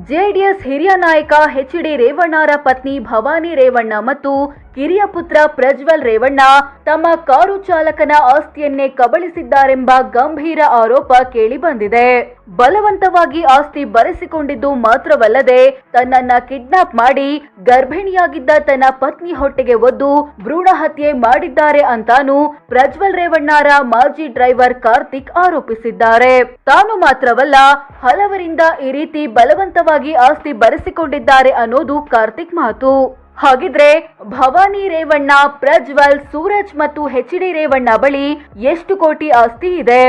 JDS ಹಿರಿಯ ನಾಯಕ H D. ರೇವಣ್ಣರ ಪತ್ನಿ ಭವಾನಿ ರೇವಣ್ಣ ಮತ್ತು ಕಿರಿಯ ಪುತ್ರ ಪ್ರಜ್ವಲ್ ರೇವಣ್ಣ ತಮ್ಮ ಕಾರು ಚಾಲಕನ ಆಸ್ತಿಯನ್ನೇ ಕಬಳಿಸಿದ್ದಾರೆಂಬ ಗಂಭೀರ ಆರೋಪ ಕೇಳಿಬಂದಿದೆ. ಬಲವಂತವಾಗಿ ಆಸ್ತಿ ಬರೆಸಿಕೊಂಡಿದ್ದು ಮಾತ್ರವಲ್ಲದೆ ತನ್ನನ್ನ ಕಿಡ್ನಾಪ್ ಮಾಡಿ ಗರ್ಭಿಣಿಯಾಗಿದ್ದ ತನ್ನ ಪತ್ನಿ ಹೊಟ್ಟೆಗೆ ಒದ್ದು ಭ್ರೂಣ ಹತ್ಯೆ ಮಾಡಿದ್ದಾರೆ ಅಂತಾನು ಪ್ರಜ್ವಲ್ ರೇವಣ್ಣರ ಮಾಜಿ ಡ್ರೈವರ್ ಕಾರ್ತಿಕ್ ಆರೋಪಿಸಿದ್ದಾರೆ. ತಾನು ಮಾತ್ರವಲ್ಲ, ಹಲವರಿಂದ ಈ ರೀತಿ ಬಲವಂತವಾಗಿ ಆಸ್ತಿ ಬರೆಸಿಕೊಂಡಿದ್ದಾರೆ ಅನ್ನೋದು ಕಾರ್ತಿಕ್ ಮಾತು. ಹಾಗಿದ್ರೆ ಭವಾನಿ ರೇವಣ್ಣ, ಪ್ರಜ್ವಲ್, ಸೂರಜ್ ಮತ್ತು ಎಚ್.ಡಿ. ರೇವಣ್ಣ ಬಳಿ ಎಷ್ಟು ಕೋಟಿ ಆಸ್ತಿ ಇದೆ?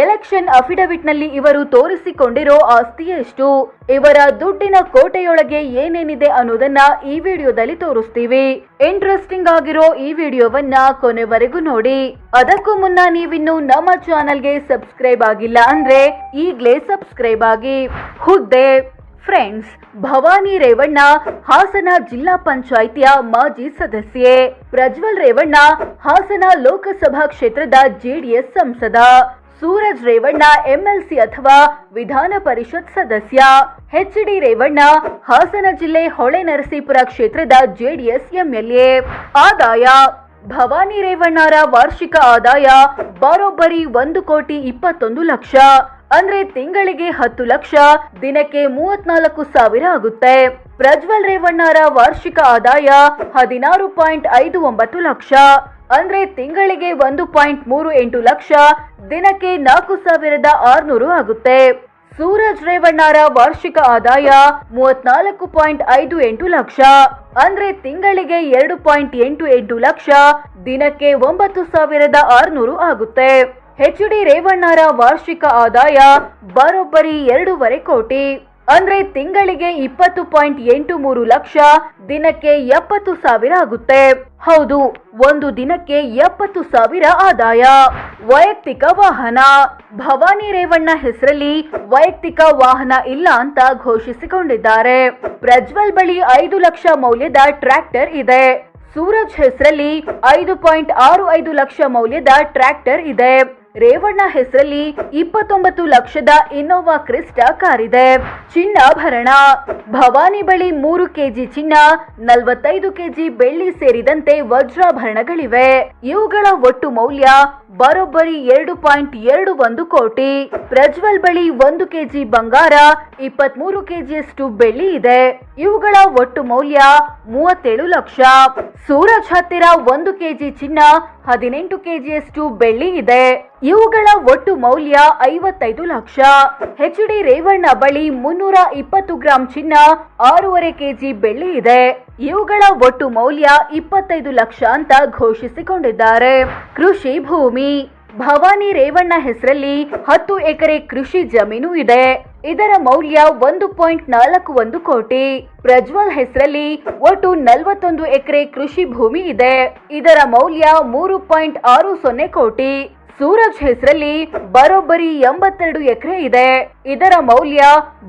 ಎಲೆಕ್ಷನ್ ಅಫಿಡವಿಟ್ ನಲ್ಲಿ ಇವರು ತೋರಿಸಿಕೊಂಡಿರೋ ಆಸ್ತಿ ಎಷ್ಟು? ಇವರ ದುಡ್ಡಿನ ಕೋಟೆಯೊಳಗೆ ಏನೇನಿದೆ ಅನ್ನೋದನ್ನ ಈ ವಿಡಿಯೋದಲ್ಲಿ ತೋರಿಸ್ತೀವಿ. ಇಂಟ್ರೆಸ್ಟಿಂಗ್ ಆಗಿರೋ ಈ ವಿಡಿಯೋವನ್ನ ಕೊನೆವರೆಗೂ ನೋಡಿ. ಅದಕ್ಕೂ ಮುನ್ನ ನೀವಿನ್ನು ನಮ್ಮ ಚಾನೆಲ್ಗೆ ಸಬ್ಸ್ಕ್ರೈಬ್ ಆಗಿಲ್ಲ ಅಂದ್ರೆ ಈಗ್ಲೇ ಸಬ್ಸ್ಕ್ರೈಬ್ ಆಗಿ. ಹುದ್ದೆ ಫ್ರೆಂಡ್ಸ್, ಭವಾನಿ ರೇವಣ್ಣ ಹಾಸನ ಜಿಲ್ಲಾ ಪಂಚಾಯಿತಿಯ ಮಾಜಿ ಸದಸ್ಯೆ. ಪ್ರಜ್ವಲ್ ರೇವಣ್ಣ ಹಾಸನ ಲೋಕಸಭಾ ಕ್ಷೇತ್ರದ ಜೆಡಿಎಸ್ ಸಂಸದ. ಸೂರಜ್ ರೇವಣ್ಣ ಎಂಎಲ್ಸಿ ಅಥವಾ ವಿಧಾನ ಪರಿಷತ್ ಸದಸ್ಯ. ಎಚ್.ಡಿ. ರೇವಣ್ಣ ಹಾಸನ ಜಿಲ್ಲೆ ಹೊಳೆನರಸೀಪುರ ಕ್ಷೇತ್ರದ ಜೆಡಿಎಸ್ ಎಂಎಲ್ಎ. ಆದಾಯ: ಭವಾನಿ ರೇವಣ್ಣರ ವಾರ್ಷಿಕ ಆದಾಯ ಬರೋಬ್ಬರಿ 1,21,00,000. ಅಂದ್ರೆ ತಿಂಗಳಿಗೆ 10 ಲಕ್ಷ, ದಿನಕ್ಕೆ 34,000 ಆಗುತ್ತೆ. ಪ್ರಜ್ವಲ್ ರೇವಣ್ಣರ ವಾರ್ಷಿಕ ಆದಾಯ 16.59 ಲಕ್ಷ, ಅಂದ್ರೆ ತಿಂಗಳಿಗೆ 1.38 ಲಕ್ಷ, ದಿನಕ್ಕೆ 4,600 ಆಗುತ್ತೆ. ಸೂರಜ್ ರೇವಣ್ಣರ ವಾರ್ಷಿಕ ಆದಾಯ 34.58 ಲಕ್ಷ, ಅಂದ್ರೆ ತಿಂಗಳಿಗೆ 2.88 ಲಕ್ಷ, ದಿನಕ್ಕೆ 9,600 ಆಗುತ್ತೆ. ಎಚ್.ಡಿ. ರೇವಣ್ಣರ ವಾರ್ಷಿಕ ಆದಾಯ ಬರೋಬ್ಬರಿ 2.5 ಕೋಟಿ, ಅಂದ್ರೆ ತಿಂಗಳಿಗೆ 20.83 ಲಕ್ಷ, ದಿನಕ್ಕೆ 70,000 ಆಗುತ್ತೆ. ಹೌದು, ಒಂದು ದಿನಕ್ಕೆ 70,000 ಆದಾಯ. ವೈಯಕ್ತಿಕ ವಾಹನ: ಭವಾನಿ ರೇವಣ್ಣ ಹೆಸರಲ್ಲಿ ವೈಯಕ್ತಿಕ ವಾಹನ ಇಲ್ಲ ಅಂತ ಘೋಷಿಸಿಕೊಂಡಿದ್ದಾರೆ. ಪ್ರಜ್ವಲ್ ಬಳಿ 5 ಲಕ್ಷ ಮೌಲ್ಯದ ಟ್ರ್ಯಾಕ್ಟರ್ ಇದೆ. ಸೂರಜ್ ಹೆಸರಲ್ಲಿ 5.65 ಲಕ್ಷ ಮೌಲ್ಯದ ಟ್ರ್ಯಾಕ್ಟರ್ ಇದೆ. ರೇವಣ್ಣ ಹೆಸರಲ್ಲಿ 29 ಲಕ್ಷದ ಇನ್ನೋವಾ ಕ್ರಿಸ್ಟಾ ಕಾರ್ ಇದೆ. ಚಿನ್ನಾಭರಣ: ಭವಾನಿ ಬಳಿ 3 ಕೆಜಿ ಚಿನ್ನ, 45 ಕೆಜಿ ಬೆಳ್ಳಿ ಸೇರಿದಂತೆ ವಜ್ರಾಭರಣಗಳಿವೆ. ಇವುಗಳ ಒಟ್ಟು ಮೌಲ್ಯ ಬರೋಬ್ಬರಿ 2.21 ಕೋಟಿ. ಪ್ರಜ್ವಲ್ ಬಳಿ 1 ಕೆಜಿ ಬಂಗಾರ, 23 ಕೆಜಿಯಷ್ಟು ಬೆಳ್ಳಿ ಇದೆ. ಇವುಗಳ ಒಟ್ಟು ಮೌಲ್ಯ 37 ಲಕ್ಷ. ಸೂರಜ್ ಹತ್ತಿರ 1 ಕೆಜಿ ಚಿನ್ನ, 18 ಕೆಜಿಯಷ್ಟು ಬೆಳ್ಳಿ ಇದೆ. ಇವುಗಳ ಒಟ್ಟು ಮೌಲ್ಯ 55 ಲಕ್ಷ. ಎಚ್.ಡಿ. ರೇವಣ್ಣ ಬಳಿ 320 ಗ್ರಾಂ ಚಿನ್ನ, 6.5 ಕೆಜಿ ಬೆಳ್ಳಿ ಇದೆ. ಇವುಗಳ ಒಟ್ಟು ಮೌಲ್ಯ 25 ಲಕ್ಷ ಅಂತ ಘೋಷಿಸಿಕೊಂಡಿದ್ದಾರೆ. ಕೃಷಿ ಭೂಮಿ: ಭವಾನಿ ರೇವಣ್ಣ ಹೆಸರಲ್ಲಿ 10 ಎಕರೆ ಕೃಷಿ ಜಮೀನು ಇದೆ. ಇದರ ಮೌಲ್ಯ 1.41 ಕೋಟಿ. ಪ್ರಜ್ವಲ್ ಹೆಸರಲ್ಲಿ ಒಟ್ಟು 41 ಎಕರೆ ಕೃಷಿ ಭೂಮಿ ಇದೆ. ಇದರ ಮೌಲ್ಯ 3.60 ಕೋಟಿ. ಸೂರಜ್ ಹೆಸರಲ್ಲಿ ಬರೋಬ್ಬರಿ 82 ಎಕರೆ ಇದೆ. ಇದರ ಮೌಲ್ಯ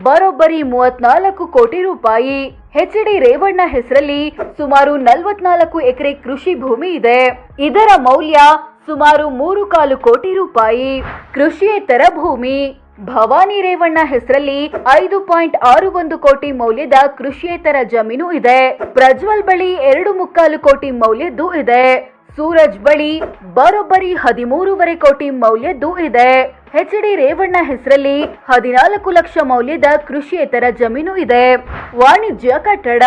ಬರೋಬ್ಬರಿ 34 ಕೋಟಿ ರೂಪಾಯಿ. ಎಚ್.ಡಿ. ರೇವಣ್ಣ ಹೆಸರಲ್ಲಿ ಸುಮಾರು 44 ಎಕರೆ ಕೃಷಿ ಭೂಮಿ ಇದೆ. ಇದರ ಮೌಲ್ಯ ಸುಮಾರು 3.25 ಕೋಟಿ ರೂಪಾಯಿ. ಕೃಷಿಯೇತರ ಭೂಮಿ: ಭವಾನಿ ರೇವಣ್ಣ ಹೆಸರಲ್ಲಿ 5.61 ಕೋಟಿ ಮೌಲ್ಯದ ಕೃಷಿಯೇತರ ಜಮೀನು ಇದೆ. ಪ್ರಜ್ವಲ್ ಬಳಿ 2.25 ಕೋಟಿ ಮೌಲ್ಯದ್ದು ಇದೆ. ಸೂರಜ್ ಬಳಿ ಬರೋಬ್ಬರಿ 13.5 ಕೋಟಿ ಮೌಲ್ಯದ್ದು ಇದೆ. ಎಚ್.ಡಿ. ರೇವಣ್ಣ ಹೆಸರಲ್ಲಿ 14 ಲಕ್ಷ ಮೌಲ್ಯದ ಕೃಷಿಯೇತರ ಜಮೀನು ಇದೆ. ವಾಣಿಜ್ಯ ಕಟ್ಟಡ: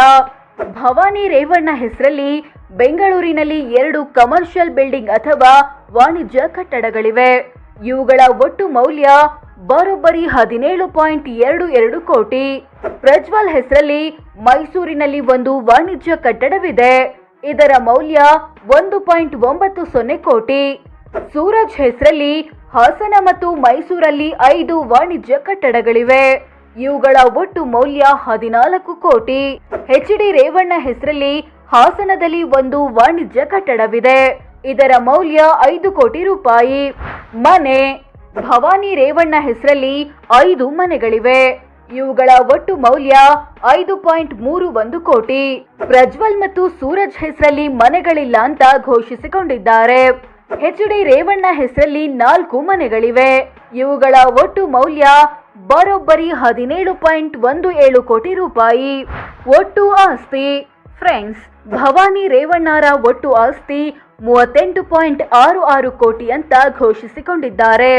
ಭವಾನಿ ರೇವಣ್ಣ ಹೆಸರಲ್ಲಿ ಬೆಂಗಳೂರಿನಲ್ಲಿ 2 ಕಮರ್ಷಿಯಲ್ ಬಿಲ್ಡಿಂಗ್ ಅಥವಾ ವಾಣಿಜ್ಯ ಕಟ್ಟಡಗಳಿವೆ. ಇವುಗಳ ಒಟ್ಟು ಮೌಲ್ಯ ಬರೋಬ್ಬರಿ 17.22 ಕೋಟಿ. ಪ್ರಜ್ವಲ್ ಹೆಸರಲ್ಲಿ ಮೈಸೂರಿನಲ್ಲಿ 1 ವಾಣಿಜ್ಯ ಕಟ್ಟಡವಿದೆ. ಇದರ ಮೌಲ್ಯ 1.90 ಕೋಟಿ. ಸೂರಜ್ ಹೆಸರಲ್ಲಿ ಹಾಸನ ಮತ್ತು ಮೈಸೂರಲ್ಲಿ 5 ವಾಣಿಜ್ಯ ಕಟ್ಟಡಗಳಿವೆ. ಇವುಗಳ ಒಟ್ಟು ಮೌಲ್ಯ 14 ಕೋಟಿ. ಎಚ್.ಡಿ. ರೇವಣ್ಣ ಹೆಸರಲ್ಲಿ ಹಾಸನದಲ್ಲಿ 1 ವಾಣಿಜ್ಯ ಕಟ್ಟಡವಿದೆ. ಇದರ ಮೌಲ್ಯ 5 ಕೋಟಿ ರೂಪಾಯಿ. ಮನೆ: ಭವಾನಿ ರೇವಣ್ಣ ಹೆಸರಲ್ಲಿ 5 ಮನೆಗಳಿವೆ. ಇವುಗಳ ಒಟ್ಟು ಮೌಲ್ಯ 5.31 ಕೋಟಿ. ಪ್ರಜ್ವಲ್ ಮತ್ತು ಸೂರಜ್ ಹೆಸರಲ್ಲಿ ಮನೆಗಳಿಲ್ಲ ಅಂತ ಘೋಷಿಸಿಕೊಂಡಿದ್ದಾರೆ. ಎಚ್.ಡಿ. ರೇವಣ್ಣ ಹೆಸರಲ್ಲಿ 4 ಮನೆಗಳಿವೆ. ಇವುಗಳ ಒಟ್ಟು ಮೌಲ್ಯ ಬರೋಬ್ಬರಿ 17.17 ಕೋಟಿ ರೂಪಾಯಿ. ಒಟ್ಟು ಆಸ್ತಿ ಫ್ರೆಂಡ್ಸ್, ಭವಾನಿ ರೇವಣ್ಣರ ಒಟ್ಟು ಆಸ್ತಿ 38.66 ಕೋಟಿ ಅಂತ ಘೋಷಿಸಿಕೊಂಡಿದ್ದಾರೆ.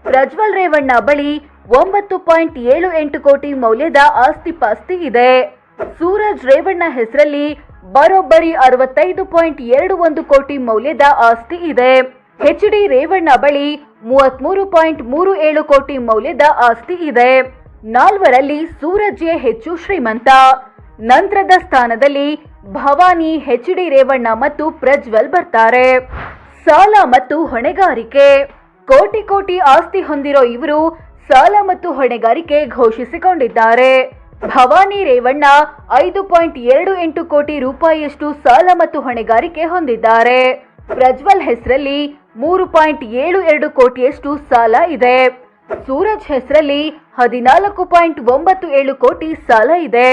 ಪ್ರಜ್ವಲ್ ರೇವಣ್ಣ ಬಳಿ 9.78 ಕೋಟಿ ಮೌಲ್ಯದ ಆಸ್ತಿ ಪಾಸ್ತಿ ಇದೆ. ಸೂರಜ್ ರೇವಣ್ಣ ಹೆಸರಲ್ಲಿ ಬರೋಬ್ಬರಿ 65.21 ಕೋಟಿ ಮೌಲ್ಯದ ಆಸ್ತಿ ಇದೆ. ಎಚ್.ಡಿ. ರೇವಣ್ಣ ಬಳಿ 33.37 ಕೋಟಿ ಮೌಲ್ಯದ ಆಸ್ತಿ ಇದೆ. ನಾಲ್ವರಲ್ಲಿ ಸೂರಜ್ಯೇ ಹೆಚ್ಚು ಶ್ರೀಮಂತ. ನಂತರದ ಸ್ಥಾನದಲ್ಲಿ ಭವಾನಿ, ಎಚ್.ಡಿ. ರೇವಣ್ಣ ಮತ್ತು ಪ್ರಜ್ವಲ್ ಬರ್ತಾರೆ. ಸಾಲ ಮತ್ತು ಹೊಣೆಗಾರಿಕೆ. ಕೋಟಿ ಕೋಟಿ ಆಸ್ತಿ ಹೊಂದಿರೋ ಇವರು ಸಾಲ ಮತ್ತು ಹೊಣೆಗಾರಿಕೆ ಘೋಷಿಸಿಕೊಂಡಿದ್ದಾರೆ. ಭವಾನಿ ರೇವಣ್ಣ 5.28 ಕೋಟಿ ರೂಪಾಯಿಯಷ್ಟು ಸಾಲ ಮತ್ತು ಹೊಣೆಗಾರಿಕೆ ಹೊಂದಿದ್ದಾರೆ. ಪ್ರಜ್ವಲ್ ಹೆಸರಲ್ಲಿ 3.72 ಕೋಟಿಯಷ್ಟು ಸಾಲ ಇದೆ. ಸೂರಜ್ ಹೆಸರಲ್ಲಿ 14.97 ಕೋಟಿ ಸಾಲ ಇದೆ.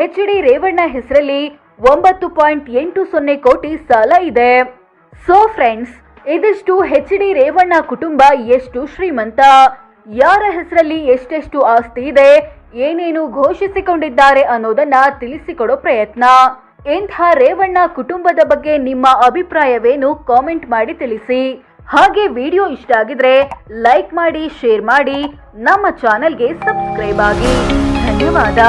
ಎಚ್.ಡಿ. ರೇವಣ್ಣ ಹೆಸರಲ್ಲಿ 9.80 ಕೋಟಿ ಸಾಲ ಇದೆ. ಸೊ ಫ್ರೆಂಡ್ಸ್, ಇದಿಷ್ಟು ಎಚ್.ಡಿ. ರೇವಣ್ಣ ಕುಟುಂಬ ಎಷ್ಟು ಶ್ರೀಮಂತ, ಯಾರ ಹೆಸರಲ್ಲಿ ಎಷ್ಟೆಷ್ಟು ಆಸ್ತಿ ಇದೆ, ಏನೇನು ಘೋಷಿಸಿಕೊಂಡಿದ್ದಾರೆ ಅನ್ನೋದನ್ನ ತಿಳಿಸಿಕೊಡೋ ಪ್ರಯತ್ನ. ಇಂಥ ರೇವಣ್ಣ ಕುಟುಂಬದ ಬಗ್ಗೆ ನಿಮ್ಮ ಅಭಿಪ್ರಾಯವೇನು ಕಾಮೆಂಟ್ ಮಾಡಿ ತಿಳಿಸಿ. ಹಾಗೆ ವಿಡಿಯೋ ಇಷ್ಟ ಆಗಿದ್ರೆ ಲೈಕ್ ಮಾಡಿ, ಶೇರ್ ಮಾಡಿ, ನಮ್ಮ ಚಾನೆಲ್ಗೆ ಸಬ್ಸ್ಕ್ರೈಬ್ ಆಗಿ. ಧನ್ಯವಾದ.